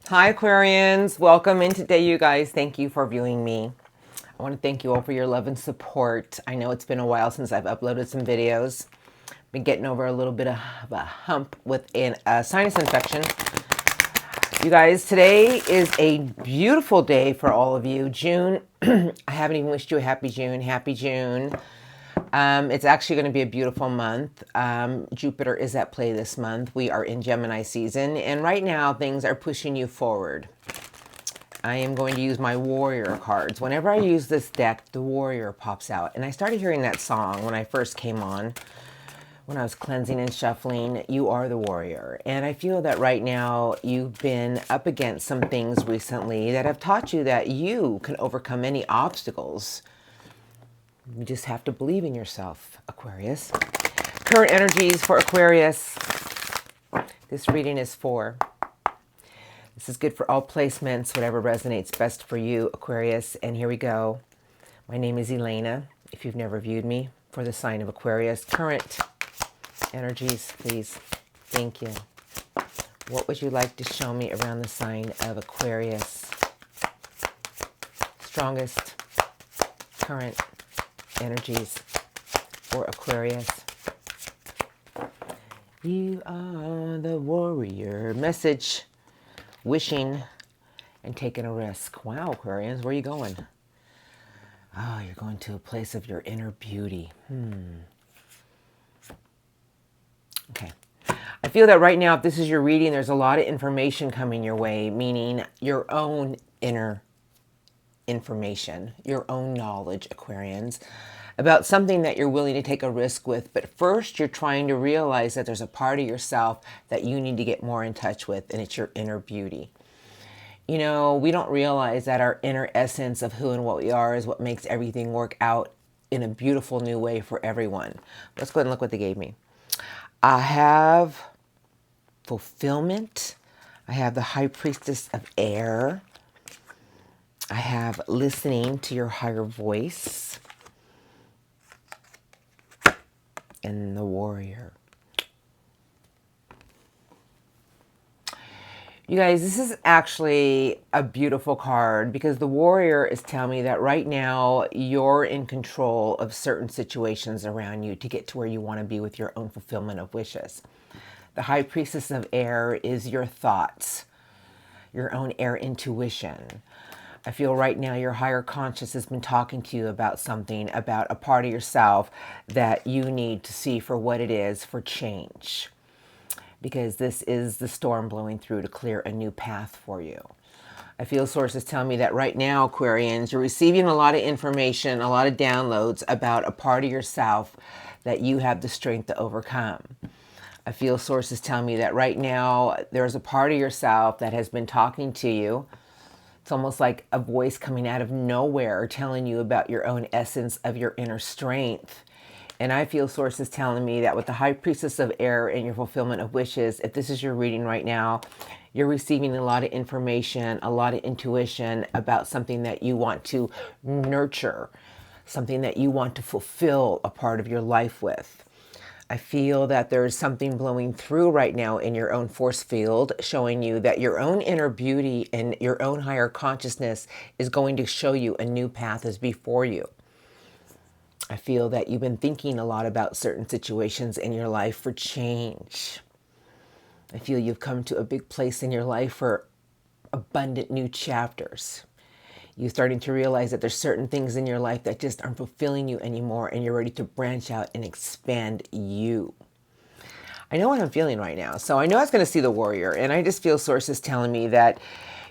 Hi Aquarians, welcome in today you guys. Thank you for viewing me. I want to thank you all for your love and support. I know it's been a while since I've uploaded some videos. Been getting over a little bit of a hump with a sinus infection. You guys, today is a beautiful day for all of you. June, I haven't even wished you a happy June. Happy June. It's actually going to be a beautiful month. Jupiter is at play this month. We are in Gemini season, and right now things are pushing you forward. I am going to use my warrior cards. Whenever I use this deck, the warrior pops out. And I started hearing that song when I first came on, when I was cleansing and shuffling, You Are the Warrior. And I feel that right now you've been up against some things recently that have taught you that you can overcome any obstacles. You just have to believe in yourself, Aquarius. Current energies for Aquarius. This reading is for. This is good for all placements, whatever resonates best for you, Aquarius. And here we go. My name is Elena, if you've never viewed me, for the sign of Aquarius. Current energies, please. Thank you. What would you like to show me around the sign of Aquarius? Strongest current energies for Aquarius. You are the warrior. Message: wishing and taking a risk. Wow, Aquarians, where are you going? Oh, you're going to a place of your inner beauty. Okay. I feel that right now, if this is your reading, there's a lot of information coming your way, meaning your own inner information, your own knowledge, Aquarians, about something that you're willing to take a risk with. But first, you're trying to realize that there's a part of yourself that you need to get more in touch with, and it's your inner beauty. You know, we don't realize that our inner essence of who and what we are is what makes everything work out in a beautiful new way for everyone. Let's go ahead and look what they gave me. I have fulfillment. I have the High Priestess of Air. I have listening to your higher voice. And the warrior. You guys, this is actually a beautiful card because the warrior is telling me that right now you're in control of certain situations around you to get to where you want to be with your own fulfillment of wishes. The High Priestess of Air is your thoughts, your own air intuition. I feel right now your higher conscious has been talking to you about something, about a part of yourself that you need to see for what it is for change. Because this is the storm blowing through to clear a new path for you. I feel sources tell me that right now, Aquarians, you're receiving a lot of information, a lot of downloads about a part of yourself that you have the strength to overcome. I feel sources tell me that right now there's a part of yourself that has been talking to you. It's almost like a voice coming out of nowhere telling you about your own essence of your inner strength. And I feel sources telling me that with the High Priestess of Air and your fulfillment of wishes, if this is your reading right now, you're receiving a lot of information, a lot of intuition about something that you want to nurture, something that you want to fulfill a part of your life with. I feel that there's something blowing through right now in your own force field, showing you that your own inner beauty and your own higher consciousness is going to show you a new path is before you. I feel that you've been thinking a lot about certain situations in your life for change. I feel you've come to a big place in your life for abundant new chapters. You're starting to realize that there's certain things in your life that just aren't fulfilling you anymore, and you're ready to branch out and expand you. I know what I'm feeling right now. So I know I was going to see the warrior, and I just feel sources telling me that,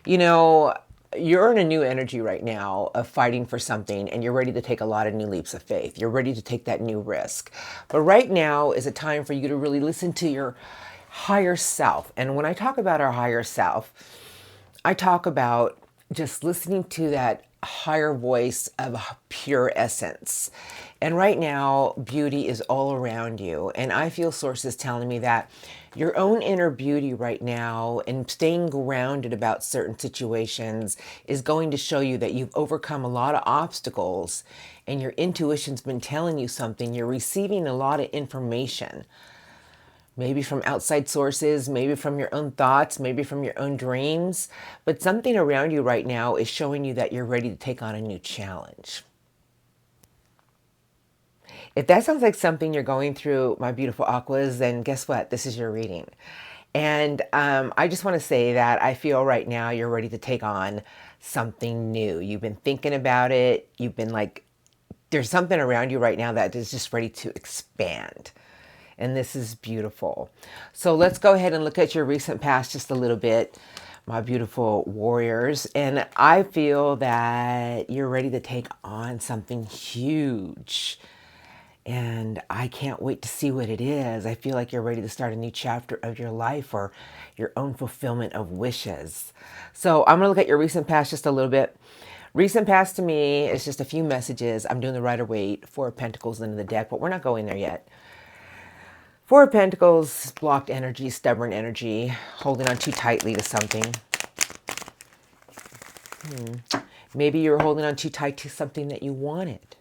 you know, you're in a new energy right now of fighting for something, and you're ready to take a lot of new leaps of faith. You're ready to take that new risk. But right now is a time for you to really listen to your higher self. And when I talk about our higher self, I talk about just listening to that higher voice of pure essence. And right now, beauty is all around you. And I feel sources telling me that your own inner beauty right now and staying grounded about certain situations is going to show you that you've overcome a lot of obstacles and your intuition's been telling you something. You're receiving a lot of information maybe from outside sources, maybe from your own thoughts, maybe from your own dreams. But something around you right now is showing you that you're ready to take on a new challenge. If that sounds like something you're going through, my beautiful Aquas, then guess what? This is your reading. And I just want to say that I feel right now you're ready to take on something new. You've been thinking about it. You've been like, there's something around you right now that is just ready to expand. And this is beautiful. So let's go ahead and look at your recent past just a little bit, my beautiful warriors. And I feel that you're ready to take on something huge. And I can't wait to see what it is. I feel like you're ready to start a new chapter of your life or your own fulfillment of wishes. So I'm going to look at your recent past just a little bit. Recent past to me is just a few messages. I'm doing the Rider-Waite, Four of Pentacles into the deck, but we're not going there yet. Four of Pentacles, blocked energy, stubborn energy, holding on too tightly to something. Maybe you were holding on too tight to something that you wanted.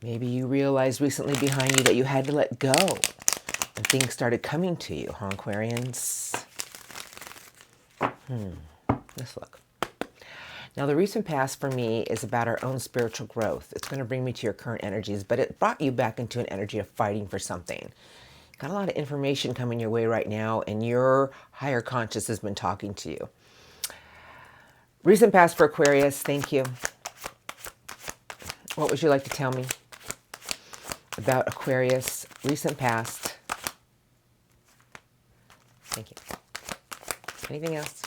Maybe you realized recently behind you that you had to let go and things started coming to you, huh, Aquarians? Let's look. Now, the recent past for me is about our own spiritual growth. It's going to bring me to your current energies, but it brought you back into an energy of fighting for something. Got a lot of information coming your way right now, and your higher conscious has been talking to you. Recent past for Aquarius, thank you. What would you like to tell me about Aquarius, recent past? Thank you. Anything else?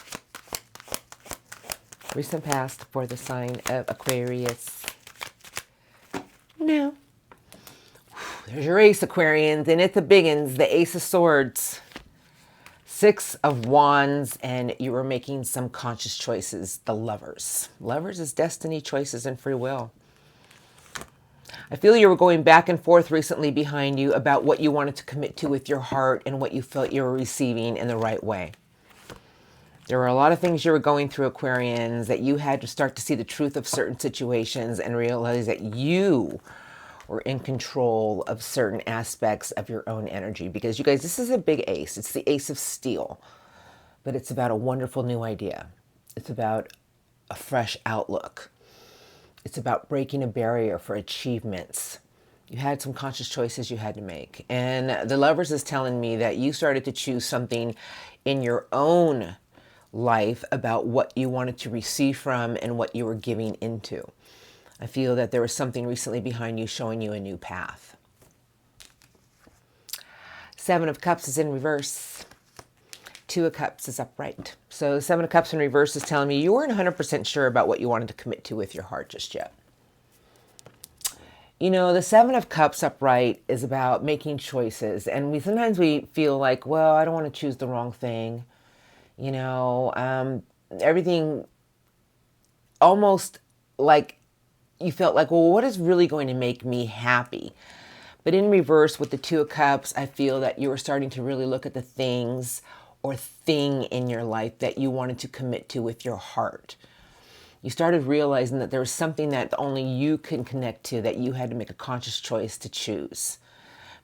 Recent past for the sign of Aquarius. No. There's your ace, Aquarians, and it's a biggins, the Ace of Swords. Six of Wands, and you were making some conscious choices, the Lovers. Lovers is destiny, choices, and free will. I feel you were going back and forth recently behind you about what you wanted to commit to with your heart and what you felt you were receiving in the right way. There were a lot of things you were going through, Aquarians, that you had to start to see the truth of certain situations and realize that you were in control of certain aspects of your own energy. Because you guys, this is a big ace. It's the Ace of Steel. But it's about a wonderful new idea. It's about a fresh outlook. It's about breaking a barrier for achievements. You had some conscious choices you had to make. And the Lovers is telling me that you started to choose something in your own life about what you wanted to receive from and what you were giving into. I feel that there was something recently behind you showing you a new path. Seven of Cups is in reverse. Two of Cups is upright. So Seven of Cups in reverse is telling me you weren't 100% sure about what you wanted to commit to with your heart just yet. You know, the Seven of Cups upright is about making choices. And sometimes we feel like, well, I don't want to choose the wrong thing. You know, everything almost like you felt like, well, what is really going to make me happy? But in reverse with the Two of Cups, I feel that you were starting to really look at the things or thing in your life that you wanted to commit to with your heart. You started realizing that there was something that only you can connect to, that you had to make a conscious choice to choose.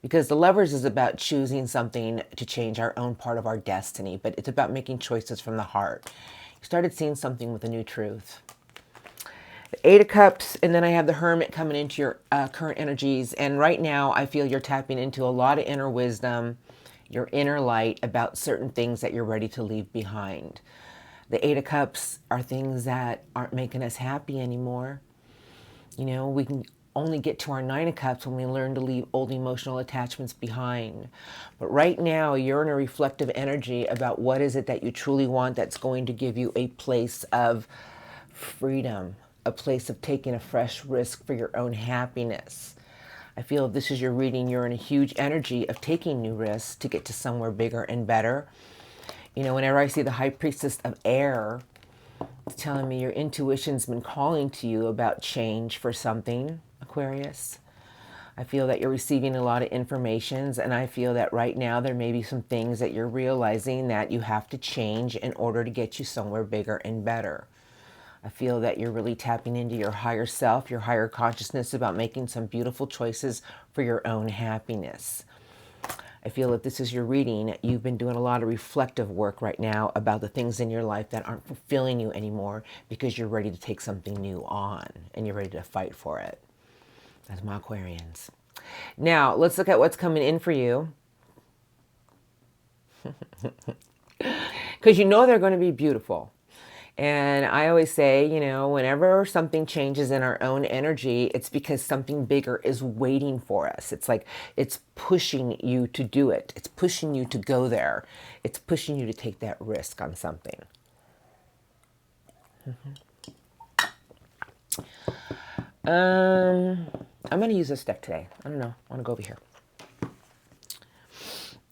Because the Lovers is about choosing something to change our own part of our destiny, but it's about making choices from the heart. You started seeing something with a new truth. The Eight of Cups, and then I have the Hermit coming into your current energies. And right now, I feel you're tapping into a lot of inner wisdom, your inner light about certain things that you're ready to leave behind. The Eight of Cups are things that aren't making us happy anymore. You know, we can only get to our Nine of Cups when we learn to leave old emotional attachments behind. But right now, you're in a reflective energy about what is it that you truly want that's going to give you a place of freedom, a place of taking a fresh risk for your own happiness. I feel this is your reading. You're in a huge energy of taking new risks to get to somewhere bigger and better. You know, whenever I see the High Priestess of Air, it's telling me your intuition's been calling to you about change for something, Aquarius. I feel that you're receiving a lot of information, and I feel that right now there may be some things that you're realizing that you have to change in order to get you somewhere bigger and better. I feel that you're really tapping into your higher self, your higher consciousness about making some beautiful choices for your own happiness. I feel that this is your reading. You've been doing a lot of reflective work right now about the things in your life that aren't fulfilling you anymore because you're ready to take something new on and you're ready to fight for it. That's my Aquarians. Now, let's look at what's coming in for you. Because you know they're going to be beautiful. And I always say, you know, whenever something changes in our own energy, it's because something bigger is waiting for us. It's like it's pushing you to do it. It's pushing you to go there. It's pushing you to take that risk on something. I'm going to use this deck today. I don't know. I want to go over here.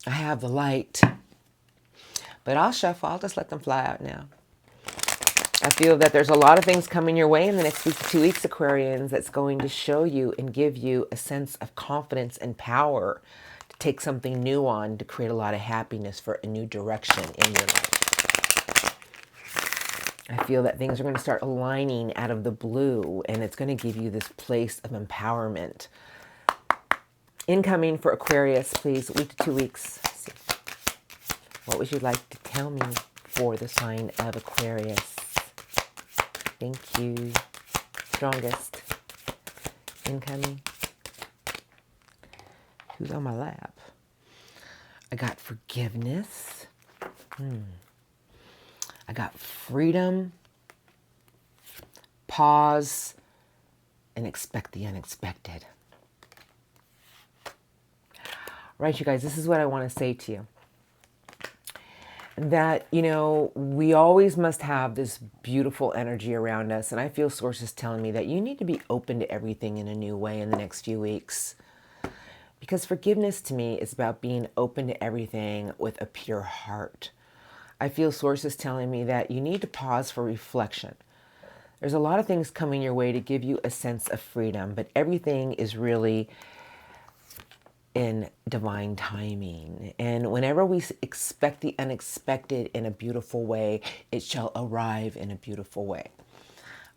I have the light, but I'll shuffle. I'll just let them fly out now. I feel that there's a lot of things coming your way in the next week to 2 weeks, Aquarians, that's going to show you and give you a sense of confidence and power to take something new on, to create a lot of happiness for a new direction in your life. I feel that things are going to start aligning out of the blue, and it's going to give you this place of empowerment. Incoming for Aquarius, please, week to 2 weeks. Let's see. What would you like to tell me for the sign of Aquarius? Thank you. Strongest. Incoming. Who's on my lap? I got forgiveness. I got freedom. Pause. And expect the unexpected. Right, you guys, this is what I want to say to you. That, you know, we always must have this beautiful energy around us. And I feel sources telling me that you need to be open to everything in a new way in the next few weeks. Because forgiveness to me is about being open to everything with a pure heart. I feel sources telling me that you need to pause for reflection. There's a lot of things coming your way to give you a sense of freedom, but everything is really in divine timing. And whenever we expect the unexpected in a beautiful way, it shall arrive in a beautiful way.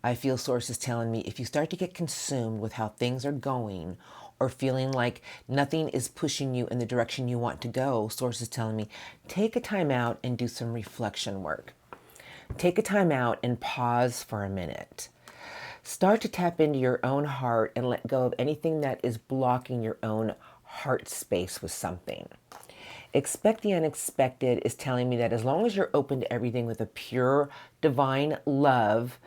I feel sources telling me if you start to get consumed with how things are going or feeling like nothing is pushing you in the direction you want to go, sources telling me take a time out and do some reflection work. Take a time out and pause for a minute. Start to tap into your own heart and let go of anything that is blocking your own heart space with something. Expect the unexpected is telling me that as long as you're open to everything with a pure divine love,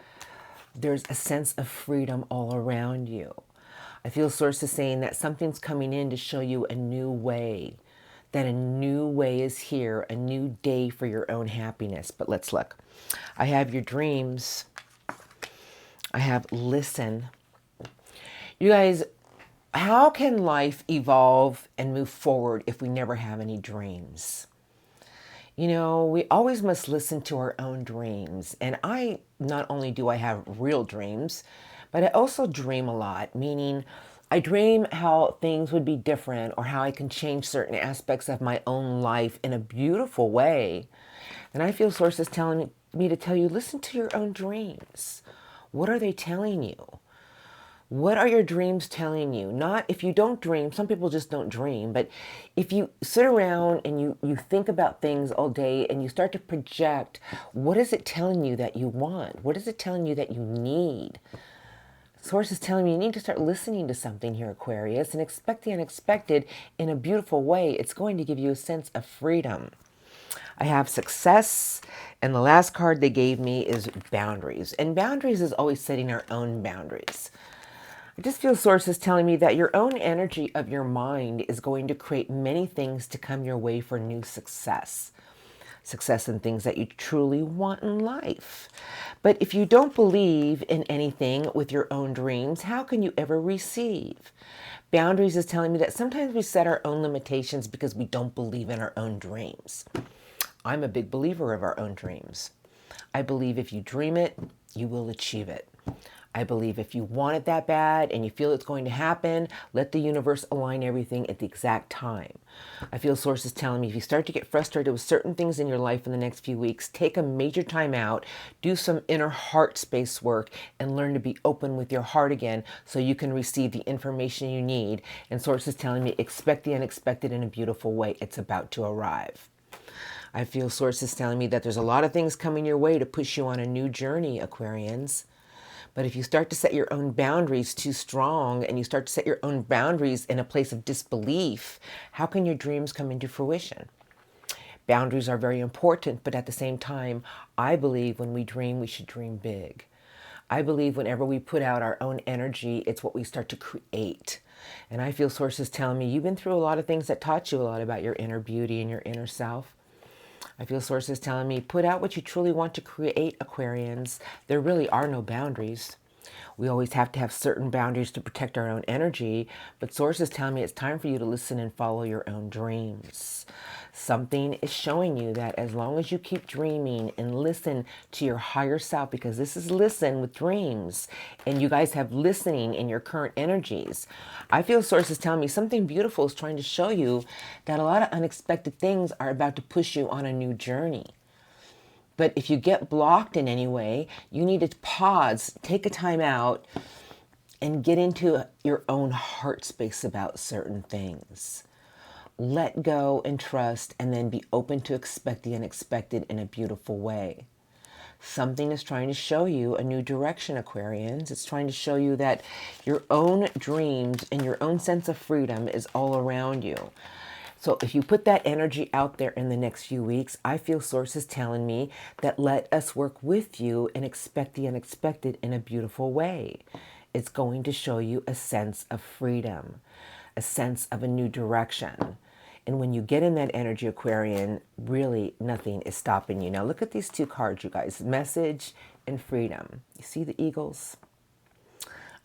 there's a sense of freedom all around you. I feel sources saying that something's coming in to show you a new way, that a new way is here, a new day for your own happiness. But let's look. I have your dreams. I have listen. You guys, how can life evolve and move forward if we never have any dreams? You know, we always must listen to our own dreams. And not only do I have real dreams, but I also dream a lot, meaning I dream how things would be different or how I can change certain aspects of my own life in a beautiful way. And I feel sources telling me to tell you, listen to your own dreams. What are they telling you? What are your dreams telling you? Not if you don't dream, some people just don't dream, but if you sit around and you think about things all day and you start to project, what is it telling you that you want? What is it telling you that you need? Source is telling me you need to start listening to something here, Aquarius, and expect the unexpected in a beautiful way. It's going to give you a sense of freedom. I have success, and the last card they gave me is boundaries. And boundaries is always setting our own boundaries. I just feel sources telling me that your own energy of your mind is going to create many things to come your way for new success. Success in things that you truly want in life. But if you don't believe in anything with your own dreams, how can you ever receive? Boundaries is telling me that sometimes we set our own limitations because we don't believe in our own dreams. I'm a big believer of our own dreams. I believe if you dream it, you will achieve it. I believe if you want it that bad and you feel it's going to happen, let the universe align everything at the exact time. I feel sources telling me if you start to get frustrated with certain things in your life in the next few weeks, take a major time out, do some inner heart space work, and learn to be open with your heart again so you can receive the information you need. And sources telling me expect the unexpected in a beautiful way. It's about to arrive. I feel sources telling me that there's a lot of things coming your way to push you on a new journey, Aquarians. But if you start to set your own boundaries too strong and you start to set your own boundaries in a place of disbelief, how can your dreams come into fruition? Boundaries are very important, but at the same time, I believe when we dream, we should dream big. I believe whenever we put out our own energy, it's what we start to create. And I feel sources telling me you've been through a lot of things that taught you a lot about your inner beauty and your inner self. I feel sources telling me, put out what you truly want to create, Aquarians. There really are no boundaries. We always have to have certain boundaries to protect our own energy, but sources tell me it's time for you to listen and follow your own dreams. Something is showing you that as long as you keep dreaming and listen to your higher self, because this is listen with dreams, and you guys have listening in your current energies. I feel sources telling me something beautiful is trying to show you that a lot of unexpected things are about to push you on a new journey. But if you get blocked in any way, you need to pause, take a time out, and get into your own heart space about certain things. Let go and trust, and then be open to expect the unexpected in a beautiful way. Something is trying to show you a new direction, Aquarians. It's trying to show you that your own dreams and your own sense of freedom is all around you. So if you put that energy out there in the next few weeks, I feel sources telling me that let us work with you and expect the unexpected in a beautiful way. It's going to show you a sense of freedom, a sense of a new direction. And when you get in that energy, Aquarian, really nothing is stopping you. Now look at these two cards, you guys, message and freedom. You see the eagles?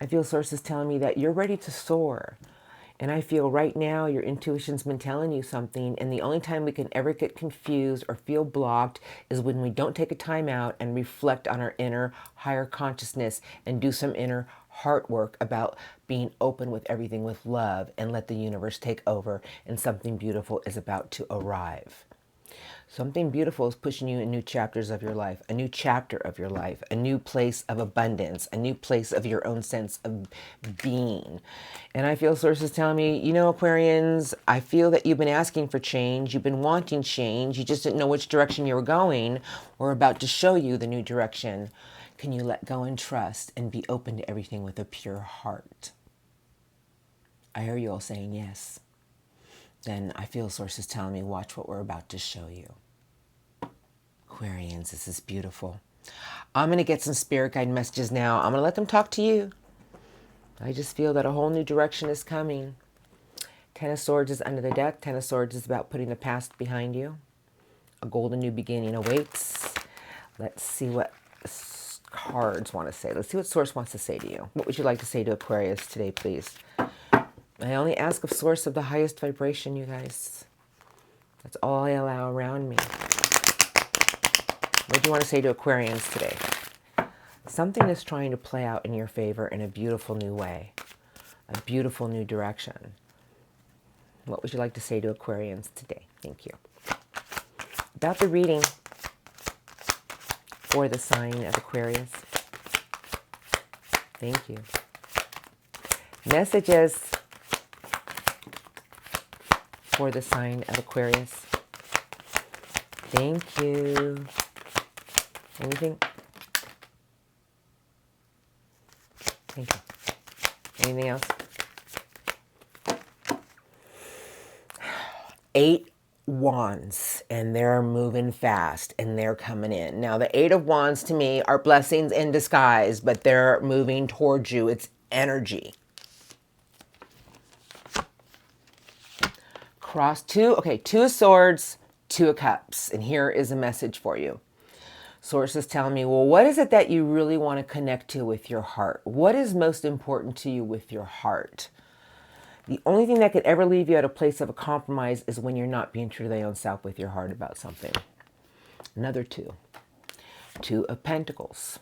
I feel sources telling me that you're ready to soar. And I feel right now your intuition's been telling you something, and the only time we can ever get confused or feel blocked is when we don't take a time out and reflect on our inner higher consciousness and do some inner heart work about being open with everything with love and let the universe take over, and something beautiful is about to arrive. Something beautiful is pushing you in new chapters of your life, a new chapter of your life, a new place of abundance, a new place of your own sense of being. And I feel sources telling me, you know, Aquarians, I feel that you've been asking for change. You've been wanting change. You just didn't know which direction you were going. We're about to show you the new direction. Can you let go and trust and be open to everything with a pure heart? I hear you all saying yes. Then I feel sources telling me, watch what we're about to show you. Aquarians, this is beautiful. I'm going to get some spirit guide messages now. I'm going to let them talk to you. I just feel that a whole new direction is coming. Ten of Swords is under the deck. Ten of Swords is about putting the past behind you. A golden new beginning awaits. Let's see what cards want to say. Let's see what Source wants to say to you. What would you like to say to Aquarius today, please? I only ask of Source of the highest vibration, you guys. That's all I allow around me. What do you want to say to Aquarians today? Something is trying to play out in your favor in a beautiful new way. A beautiful new direction. What would you like to say to Aquarians today? Thank you. About the reading for the sign of Aquarius. Thank you. Messages for the sign of Aquarius. Thank you. Anything? Thank you. Anything else? 8 wands, and they're moving fast, and they're coming in. Now, the 8 of wands to me are blessings in disguise, but they're moving towards you. It's energy. Cross 2. Okay, 2 of Swords, 2 of Cups. And here is a message for you. Source is telling me, well, what is it that you really want to connect to with your heart? What is most important to you with your heart? The only thing that could ever leave you at a place of a compromise is when you're not being true to your own self with your heart about something. Another 2. 2 of Pentacles.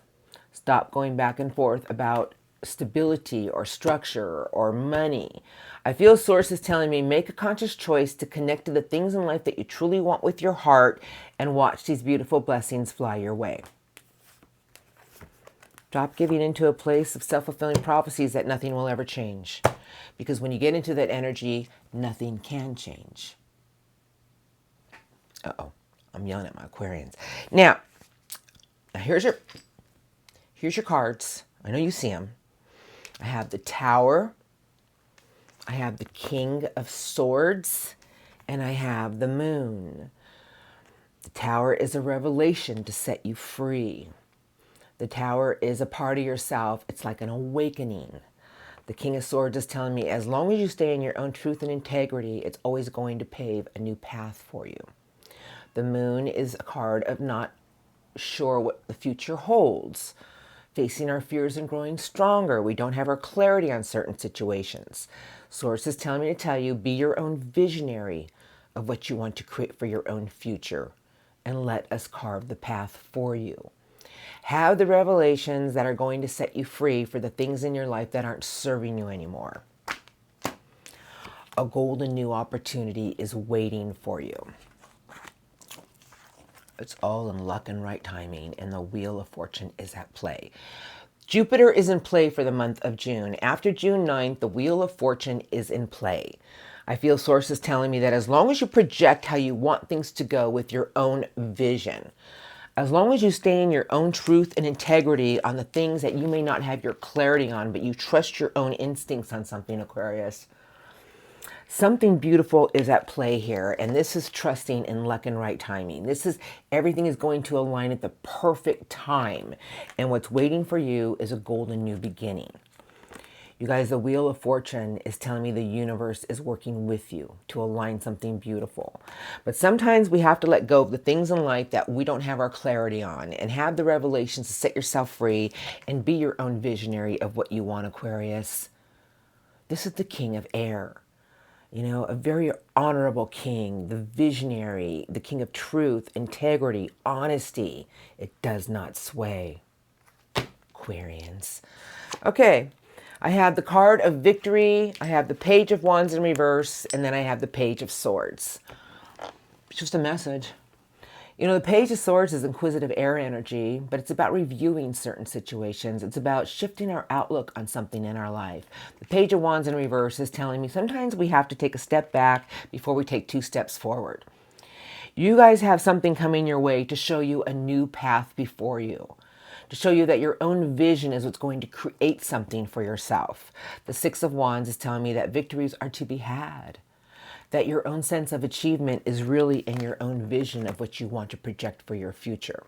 Stop going back and forth about stability or structure or money. I feel Source is telling me make a conscious choice to connect to the things in life that you truly want with your heart and watch these beautiful blessings fly your way. Stop giving into a place of self-fulfilling prophecies that nothing will ever change. Because when you get into that energy, nothing can change. Uh-oh, I'm yelling at my Aquarians. Now here's your cards. I know you see them. I have the Tower, I have the King of Swords, and I have the Moon. The Tower is a revelation to set you free. The Tower is a part of yourself. It's like an awakening. The King of Swords is telling me as long as you stay in your own truth and integrity, it's always going to pave a new path for you. The Moon is a card of not sure what the future holds. Facing our fears and growing stronger. We don't have our clarity on certain situations. Source is telling me to tell you, be your own visionary of what you want to create for your own future. And let us carve the path for you. Have the revelations that are going to set you free for the things in your life that aren't serving you anymore. A golden new opportunity is waiting for you. It's all in luck and right timing, and the Wheel of Fortune is at play. Jupiter is in play for the month of June. After June 9th, the Wheel of Fortune is in play. I feel Source is telling me that as long as you project how you want things to go with your own vision, as long as you stay in your own truth and integrity on the things that you may not have your clarity on, but you trust your own instincts on something, Aquarius, something beautiful is at play here, and this is trusting in luck and right timing. This is everything is going to align at the perfect time, and what's waiting for you is a golden new beginning. You guys, the Wheel of Fortune is telling me the universe is working with you to align something beautiful. But sometimes we have to let go of the things in life that we don't have our clarity on and have the revelations to set yourself free and be your own visionary of what you want, Aquarius. This is the King of Air. You know, a very honorable king, the visionary, the king of truth, integrity, honesty. It does not sway. Aquarians. Okay, I have the card of victory. I have the Page of Wands in reverse, and then I have the Page of Swords. It's just a message. You know, the Page of Swords is inquisitive air energy, but it's about reviewing certain situations. It's about shifting our outlook on something in our life. The Page of Wands in reverse is telling me sometimes we have to take a step back before we take 2 steps forward. You guys have something coming your way to show you a new path before you, to show you that your own vision is what's going to create something for yourself. The Six of Wands is telling me that victories are to be had, that your own sense of achievement is really in your own vision of what you want to project for your future.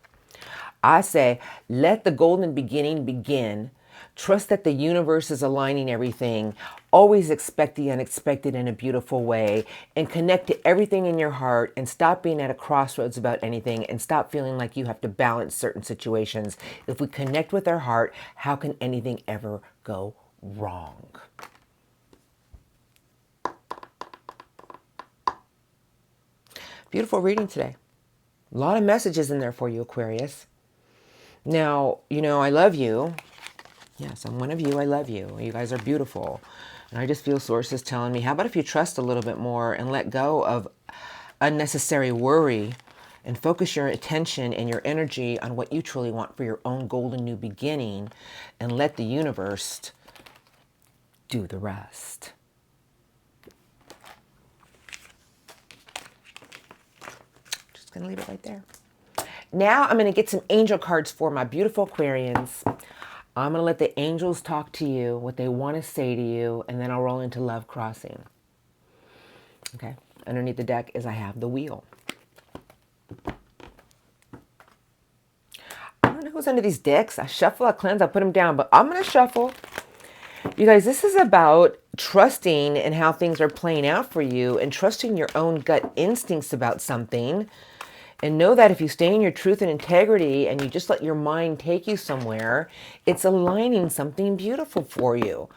I say, let the golden beginning begin. Trust that the universe is aligning everything. Always expect the unexpected in a beautiful way, and connect to everything in your heart, and stop being at a crossroads about anything, and stop feeling like you have to balance certain situations. If we connect with our heart, how can anything ever go wrong? Beautiful reading today. A lot of messages in there for you, Aquarius. Now, you know, I love you. Yes, I'm one of you. I love you. You guys are beautiful. And I just feel Source is telling me, how about if you trust a little bit more and let go of unnecessary worry and focus your attention and your energy on what you truly want for your own golden new beginning, and let the universe do the rest. Gonna leave it right there. Now I'm gonna get some angel cards for my beautiful Aquarians. I'm gonna let the angels talk to you, what they want to say to you, and then I'll roll into love crossing. Okay, underneath the deck is I have the wheel. I don't know who's under these decks. I shuffle, I cleanse, I put them down, but I'm gonna shuffle. You guys, this is about trusting in how things are playing out for you, and trusting your own gut instincts about something. And know that if you stay in your truth and integrity and you just let your mind take you somewhere, it's aligning something beautiful for you.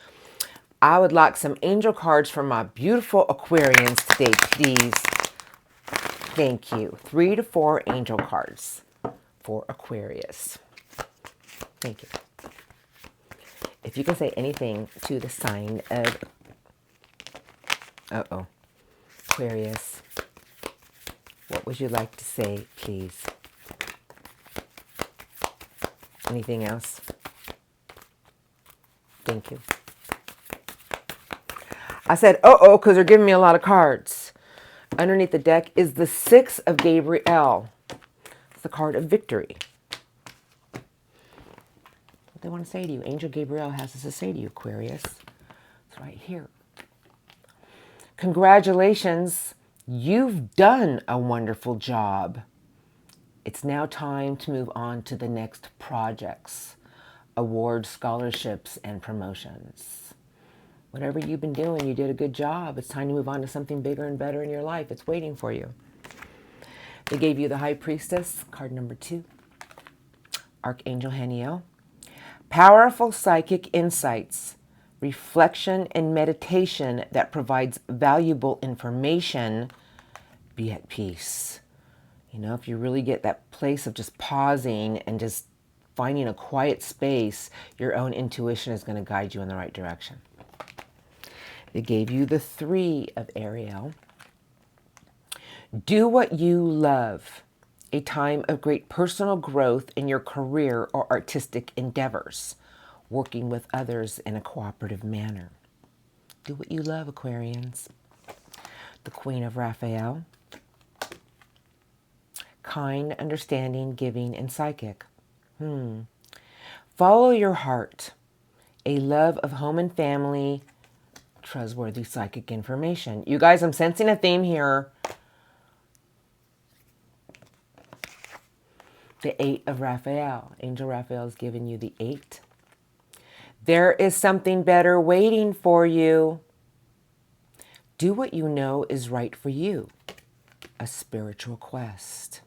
I would like some angel cards from my beautiful Aquarians today, please. Thank you. 3 to 4 angel cards for Aquarius. Thank you. If you can say anything to the sign of Aquarius, what would you like to say, please? Anything else? Thank you. I said, because they're giving me a lot of cards. Underneath the deck is the Six of Gabriel. It's the card of victory. What they want to say to you. Angel Gabriel has this to say to you, Aquarius. It's right here. Congratulations. You've done a wonderful job. It's now time to move on to the next projects, awards, scholarships, and promotions. Whatever you've been doing, you did a good job. It's time to move on to something bigger and better in your life. It's waiting for you. They gave you the High Priestess, card number 2. Archangel Haniel. Powerful psychic insights, reflection and meditation that provides valuable information. Be at peace. You know, if you really get that place of just pausing and just finding a quiet space, your own intuition is going to guide you in the right direction. They gave you the 3 of Ariel. Do what you love. A time of great personal growth in your career or artistic endeavors. Working with others in a cooperative manner. Do what you love, Aquarians. The Queen of Raphael. Kind, understanding, giving, and psychic. Follow your heart. A love of home and family. Trustworthy psychic information. You guys, I'm sensing a theme here. The 8 of Raphael. Angel Raphael is giving you the 8. There is something better waiting for you. Do what you know is right for you. A spiritual quest.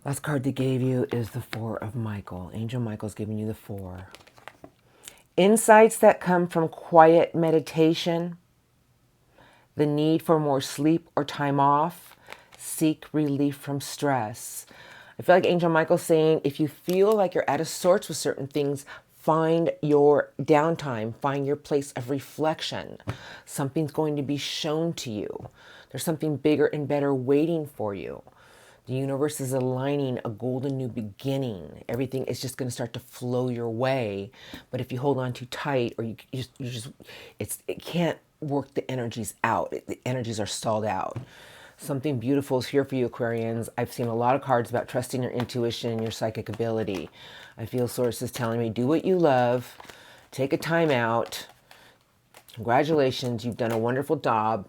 Last card they gave you is the 4 of Michael. Angel Michael's giving you the 4. Insights that come from quiet meditation, the need for more sleep or time off, seek relief from stress. I feel like Angel Michael's saying if you feel like you're out of sorts with certain things, find your downtime, find your place of reflection. Something's going to be shown to you. There's something bigger and better waiting for you. The universe is aligning a golden new beginning. Everything is just going to start to flow your way. But if you hold on too tight, or it can't work the energies out. The energies are stalled out. Something beautiful is here for you, Aquarians. I've seen a lot of cards about trusting your intuition and your psychic ability. I feel sources telling me, do what you love. Take a time out. Congratulations, you've done a wonderful job.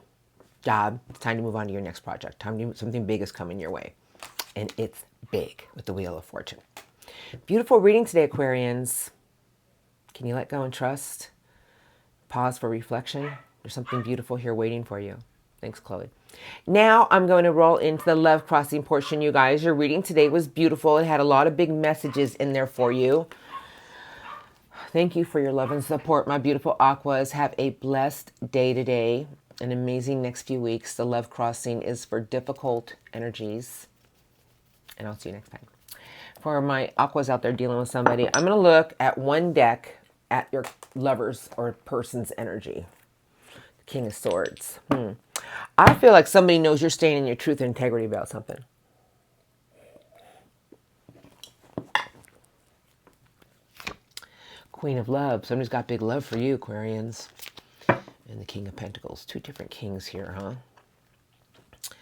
It's time to move on to your next project. Something big is coming your way. And it's big with the Wheel of Fortune. Beautiful reading today, Aquarians. Can you let go and trust? Pause for reflection. There's something beautiful here waiting for you. Thanks, Chloe. Now I'm going to roll into the love crossing portion, you guys. Your reading today was beautiful. It had a lot of big messages in there for you. Thank you for your love and support, my beautiful Aquas. Have a blessed day today. An amazing next few weeks. The love crossing is for difficult energies. And I'll see you next time. For my Aquas out there dealing with somebody, I'm going to look at one deck at your lover's or person's energy. King of Swords. I feel like somebody knows you're staying in your truth and integrity about something. Queen of Love. Somebody's got big love for you, Aquarians. And the King of Pentacles. 2 different kings here, huh?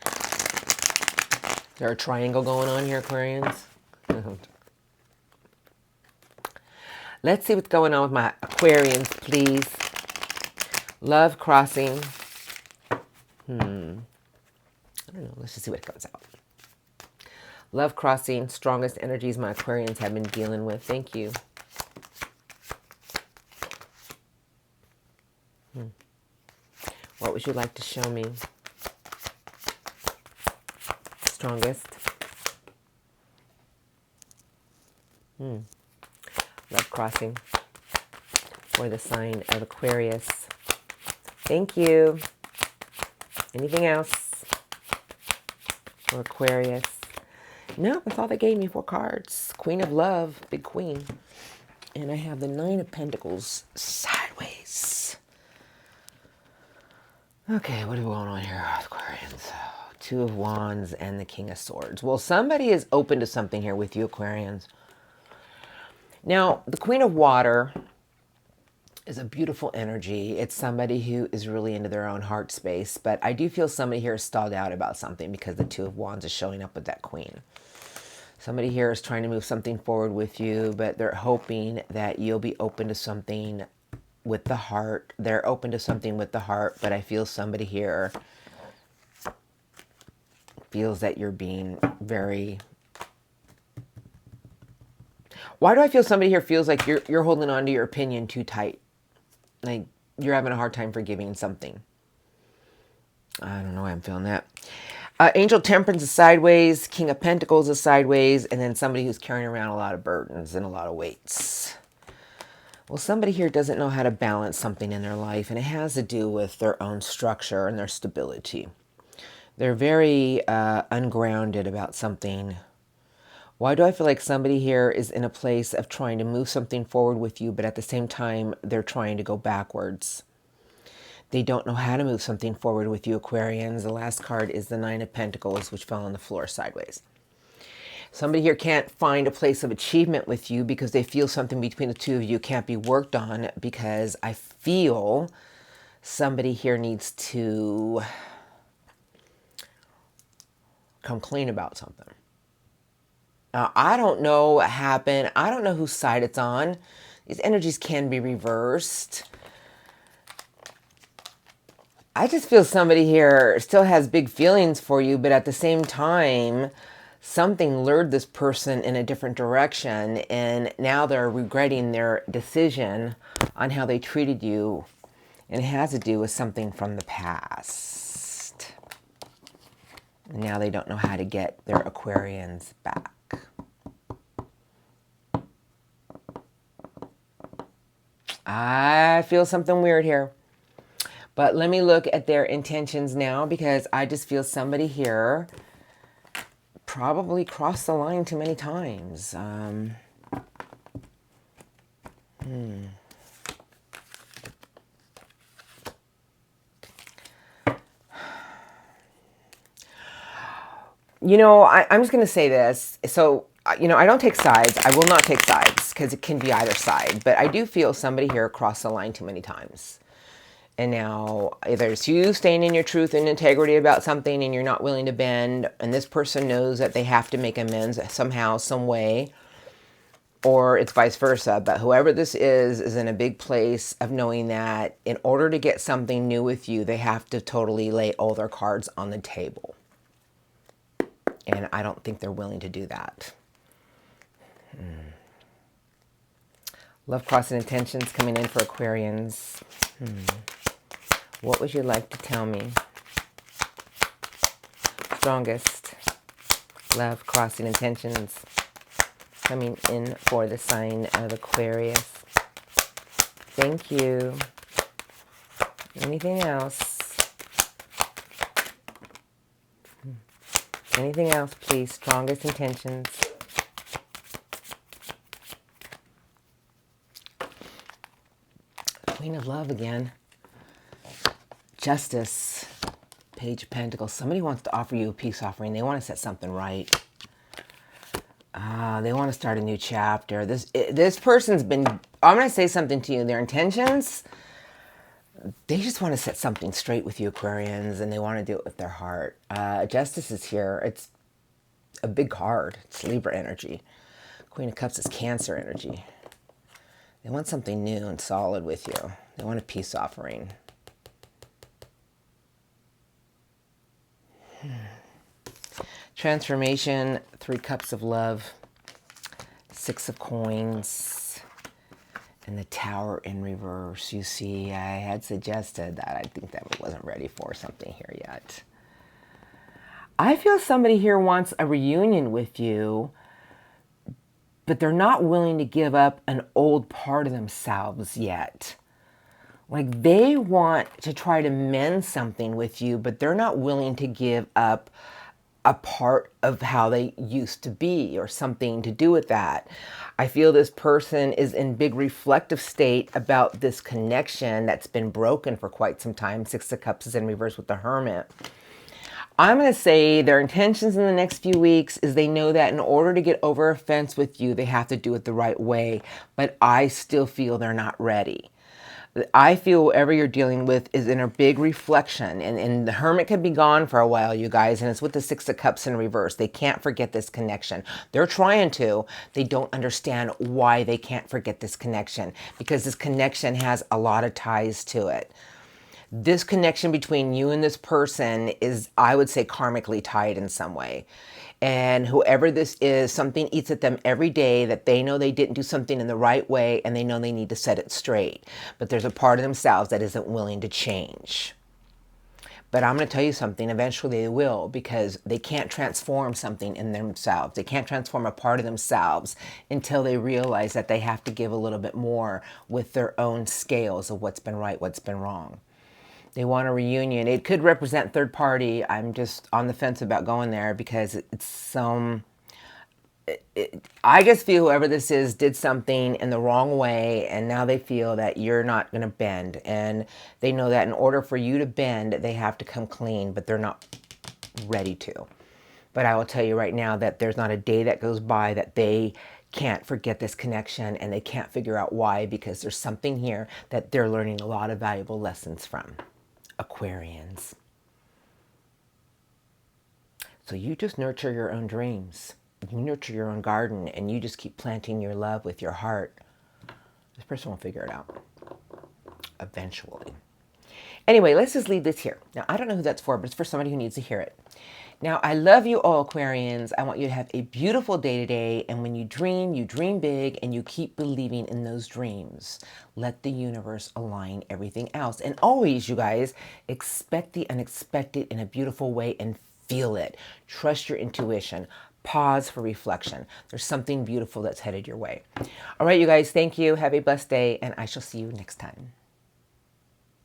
Is there a triangle going on here, Aquarians? Let's see what's going on with my Aquarians, please. Love crossing. I don't know. Let's just see what comes out. Love crossing. Strongest energies my Aquarians have been dealing with. Thank you. What would you like to show me? Strongest. Love crossing for the sign of Aquarius. Thank you. Anything else for Aquarius? No, that's all they gave me, 4 cards. Queen of Love, big queen. And I have the 9 of Pentacles sideways. Okay, what is going on here, Aquarians? 2 of Wands and the King of Swords. Well, somebody is open to something here with you, Aquarians. Now, the Queen of Water is a beautiful energy. It's somebody who is really into their own heart space, but I do feel somebody here is stalled out about something because the 2 of Wands is showing up with that Queen. Somebody here is trying to move something forward with you, but they're hoping that you'll be open to something with the heart. They're open to something with the heart, but I feel somebody here feels that you're being very... Why do I feel somebody here feels like you're holding on to your opinion too tight? Like you're having a hard time forgiving something. I don't know why I'm feeling that. Angel Temperance is sideways. King of Pentacles is sideways. And then somebody who's carrying around a lot of burdens and a lot of weights. Well, somebody here doesn't know how to balance something in their life. And it has to do with their own structure and their stability. They're very ungrounded about something. Why do I feel like somebody here is in a place of trying to move something forward with you, but at the same time, they're trying to go backwards? They don't know how to move something forward with you, Aquarians. The last card is the 9 of Pentacles, which fell on the floor sideways. Somebody here can't find a place of achievement with you because they feel something between the 2 of you can't be worked on, because I feel somebody here needs to come clean about something. I don't know what happened. I don't know whose side it's on. These energies can be reversed. I just feel somebody here still has big feelings for you, but at the same time, something lured this person in a different direction, and now they're regretting their decision on how they treated you, and it has to do with something from the past. Now they don't know how to get their Aquarians back. I feel something weird here. But let me look at their intentions now, because I just feel somebody here probably crossed the line too many times. You know, I'm just going to say this. So, you know, I don't take sides. I will not take sides because it can be either side. But I do feel somebody here crossed the line too many times. And now either it's you staying in your truth and integrity about something and you're not willing to bend, and this person knows that they have to make amends somehow, some way, or it's vice versa. But whoever this is in a big place of knowing that in order to get something new with you, they have to totally lay all their cards on the table. And I don't think they're willing to do that. Love crossing intentions coming in for Aquarians. What would you like to tell me? Strongest love crossing intentions coming in for the sign of Aquarius. Thank you. Anything else? Anything else, please? Strongest intentions. Queen of Love again. Justice. Page of Pentacles. Somebody wants to offer you a peace offering. They want to set something right. They want to start a new chapter. This person's been... I'm going to say something to you. Their intentions... They just want to set something straight with you, Aquarians, and they want to do it with their heart. Justice is here. It's a big card. It's Libra energy. Queen of Cups is Cancer energy. They want something new and solid with you. They want a peace offering. Transformation, 3 Cups of Love, 6 of Coins, and the Tower in reverse. You see, I had suggested that I think that I wasn't ready for something here yet. I feel somebody here wants a reunion with you, but they're not willing to give up an old part of themselves yet. Like they want to try to mend something with you, but they're not willing to give up a part of how they used to be or something to do with that. I feel this person is in big reflective state about this connection that's been broken for quite some time. Six of Cups is in reverse with the Hermit. I'm going to say their intentions in the next few weeks is they know that in order to get over a fence with you, they have to do it the right way. But I still feel they're not ready. I feel whatever you're dealing with is in a big reflection. And the Hermit can be gone for a while, you guys. And it's with the Six of Cups in reverse. They can't forget this connection. They're trying to. They don't understand why they can't forget this connection. Because this connection has a lot of ties to it. This connection between you and this person is, I would say, karmically tied in some way. And whoever this is, something eats at them every day that they know they didn't do something in the right way and they know they need to set it straight. But there's a part of themselves that isn't willing to change. But I'm going to tell you something, eventually they will, because they can't transform something in themselves. They can't transform a part of themselves until they realize that they have to give a little bit more with their own scales of what's been right, what's been wrong. They want a reunion. It could represent third party. I'm just on the fence about going there because it's some... I just feel whoever this is did something in the wrong way, and now they feel that you're not going to bend. And they know that in order for you to bend, they have to come clean, but they're not ready to. But I will tell you right now that there's not a day that goes by that they can't forget this connection, and they can't figure out why, because there's something here that they're learning a lot of valuable lessons from. Aquarians. So you just nurture your own dreams. You nurture your own garden, and you just keep planting your love with your heart. This person will figure it out eventually. Anyway, let's just leave this here. Now, I don't know who that's for, but it's for somebody who needs to hear it. Now, I love you all, Aquarians. I want you to have a beautiful day today. And when you dream big, and you keep believing in those dreams. Let the universe align everything else. And always, you guys, expect the unexpected in a beautiful way and feel it. Trust your intuition. Pause for reflection. There's something beautiful that's headed your way. All right, you guys, thank you. Have a blessed day, and I shall see you next time.